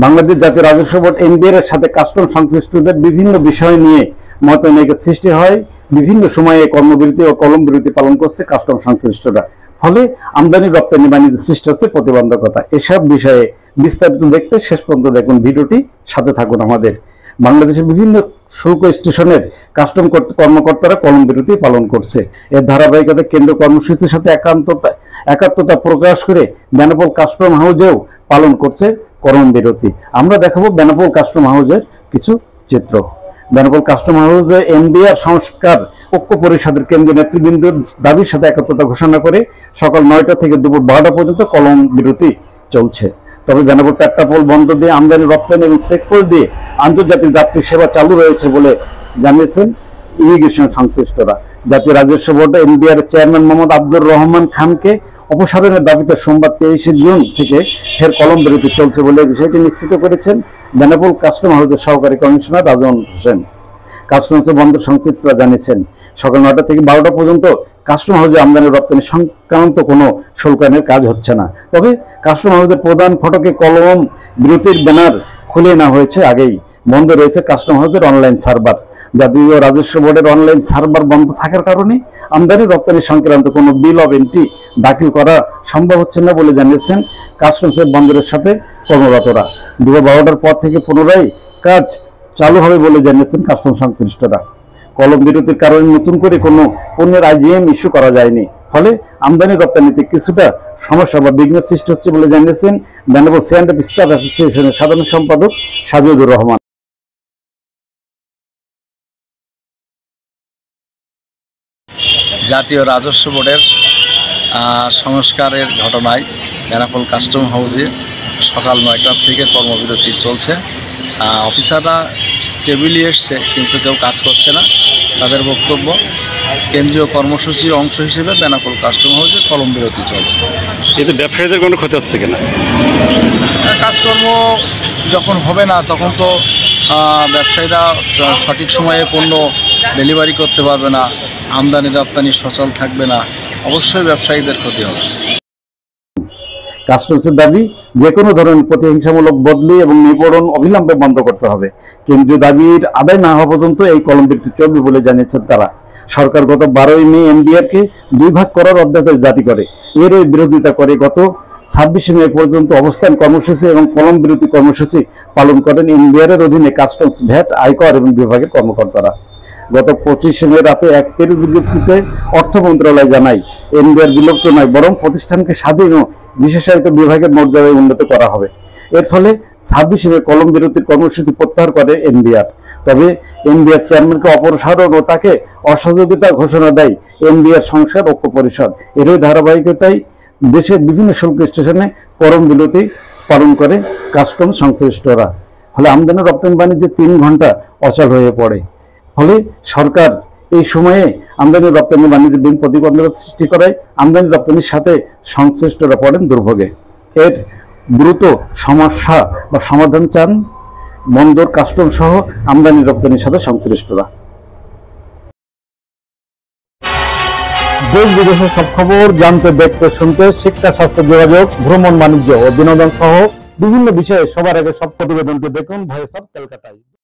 বাংলাদেশ জাতীয় রাজস্ব board NBR এর সাথে কাস্টম সংশ্লিষ্টদের বিভিন্ন বিষয় নিয়ে মতৈক্যের সৃষ্টি হয়। বিভিন্ন সময়ে কর্মবিরতি ও কলম বিরতি পালন করছে কাস্টম সংশ্লিষ্টরা। ফলে আমদানি রপ্তানি বাণিজ্যে সৃষ্টি হচ্ছে প্রতিবন্ধকতা। এসব বিষয়ে বিস্তারিত দেখতে শেষ পর্যন্ত দেখুন ভিডিওটি, সাথে থাকুন আমাদের। বাংলাদেশের বিভিন্ন শুল্ক স্টেশনের কাস্টম কর্মকর্তারা কলম বিরতি পালন করছে। এর ধারাবাহিকতা কেন্দ্রীয় কর্মসূচির সাথে একাত্মতা প্রকাশ করে বেনাপোল কাস্টম হাউসেও পালন করছে কলম বিরতি। আমরা দেখাবো বেনাপোল কাস্টম হাউসের কিছু চিত্র। বেনাপোল কাস্টম হাউসে এনবিআর সংস্কার ঐক্য পরিষদের কেন্দ্রীয় নেতৃবৃন্দের দাবির সাথে একাত্মতা ঘোষণা করে সকাল 9টা থেকে দুপুর 12টা পর্যন্ত কলম বিরতি চলছে। তবে বেনাপোল পেট্রাপোল বন্ধ দিয়ে আমদানি রপ্তানি এবং চেকপোস্ট দিয়ে আন্তর্জাতিক যাত্রী সেবা চালু রয়েছে বলে জানিয়েছেন ইমিগ্রেশন সংশ্লিষ্টরা। জাতীয় রাজস্ব board NBR chairman Mohammad Abdur Rahman খানকে অপসারণের দাবিতে সোমবার 23শে জুন থেকে ফের কলম বিরতি চলছে বলে বিষয়টি নিশ্চিত করেছেন বেনাপোল কাস্টম হাউসের সহকারী কমিশনার রাজন হোসেন। কাস্টমস বন্দর সংশ্লিষ্টরা জানিয়েছেন সকাল 9টা থেকে 12টা পর্যন্ত কাস্টম হাউসে আমদানি রপ্তানি সংক্রান্ত কোনো শুল্কায়নের কাজ হচ্ছে না। তবে কাস্টম হাউসের প্রধান ফটকে কলম বিরতির ব্যানার খুলে নেওয়া হয়েছে আগেই। বন্ধ রয়েছে কাস্টম হাউসের অনলাইন সার্ভার। জাতীয় রাজস্ব বোর্ডের অনলাইন সার্ভার বন্ধ থাকার কারণে আমদানি রপ্তানি সংক্রান্ত কোনো বিল অব এন্ট্রি দাখিল করা সম্ভব হচ্ছে না বলে জানিয়েছেন কাস্টমসের বন্দরের সাথে কর্মরতরা। দুপুর 12টার পর থেকে পুনরায় কাজ চালু হবে বলে জানিয়েছেন কাস্টম সংশ্লিষ্টরা। কলম বিরতির কারণে নতুন করে কোনো পণ্যের আইজিএম ইস্যু করা যায়নি। ফলে আমদানি রপ্তানিতে কিছুটা সমস্যা বা বিঘ্ন সৃষ্টি হচ্ছে বলে জানিয়েছেন বেনাপোল সেন্ট অফ স্টাফ অ্যাসোসিয়েশনের সাধারণ সম্পাদক সাজিদুর রহমান। জাতীয় রাজস্ব বোর্ডের সংস্কারের ঘটনায় বেনাপোল কাস্টম হাউসে সকাল 9টা থেকে কর্মবিরতি চলছে। অফিসাররা টেবিলে এসছে কিন্তু কেউ কাজ করছে না। তাদের বক্তব্য কেন্দ্রীয় কর্মসূচির অংশ হিসেবে বেনাপোল কাস্টম হাউসে কলম বিরতি চলছে। এতে ব্যবসায়ীদের কোনো ক্ষতি হচ্ছে কিনা? কাজকর্ম যখন হবে না তখন তো ব্যবসায়ীরা সঠিক সময়ে পণ্য ডেলিভারি করতে পারবে না, আমদানি রপ্তানি সচল থাকবে না, অবশ্যই ব্যবসায়ীদের ক্ষতি হবে। কাস্টমসের দাবি যে কোনো ধরনের প্রতিহিংসামূলক বদলি এবং নিপীড়ন অবিলম্বে বন্ধ করতে হবে। কেন্দ্রীয় দাবির আদায় না হওয়া পর্যন্ত এই কলম বিরতি চলবে বলে জানিয়েছেন তারা। সরকার গত 12ই মে এনবিআরকে 2 ভাগ করার অধ্যাদেশ জারি করে এরই বিরোধিতা করে গত 26শে মে পর্যন্ত অবস্থান কর্মসূচি এবং কলম বিরতি কর্মসূচি পালন করেন এনবিআর এর অধীনে কাস্টমস, ভ্যাট, আয়কর এবং বিভাগের কর্মকর্তারা। গত 25শে মে রাতে এক প্রেস বিজ্ঞপ্তিতে অর্থ মন্ত্রণালয় জানায় এনবিআর বিলুপ্ত নয়, বরং প্রতিষ্ঠানকে স্বাধীন ও বিশেষায়িত বিভাগের মর্যাদায় উন্নত করা হবে। এর ফলে 26শে মে কলম বিরতির কর্মসূচি প্রত্যাহার করে এনবিআর। তবে এনবিআর চেয়ারম্যানকে অপসারণ ও তাকে অসহযোগিতা ঘোষণা দেয় এনবিআর সংস্কার ঐক্য পরিষদ। এরই ধারাবাহিকতায় দেশের বিভিন্ন শুল্ক স্টেশনে কলম বিরতি পালন করে কাস্টম সংশ্লিষ্টরা। ফলে আমদানি রপ্তানি বাণিজ্যে 3 ঘন্টা অচল হয়ে পড়ে। ফলে সরকার এই সময়ে আমদানি রপ্তানি বাণিজ্যে বিভিন্ন প্রতিবন্ধকতা সৃষ্টি করায় আমদানি রপ্তানির সাথে সংশ্লিষ্টরা পড়েন দুর্ভোগে। এর দ্রুত সমস্যা বা সমাধান চান বন্দর, কাস্টম সহ আমদানি রপ্তানির সাথে সংশ্লিষ্টরা। দেশ বিদেশের সব খবর জানতে, দেখতে, শুনতে, শিক্ষা, স্বাস্থ্য, যোগাযোগ, ভ্রমণ, বাণিজ্য ও বিনোদন সহ বিভিন্ন বিষয়ে সবার আগে সব প্রতিবেদনটি দেখুন ভয়েস অফ কলকাতায়।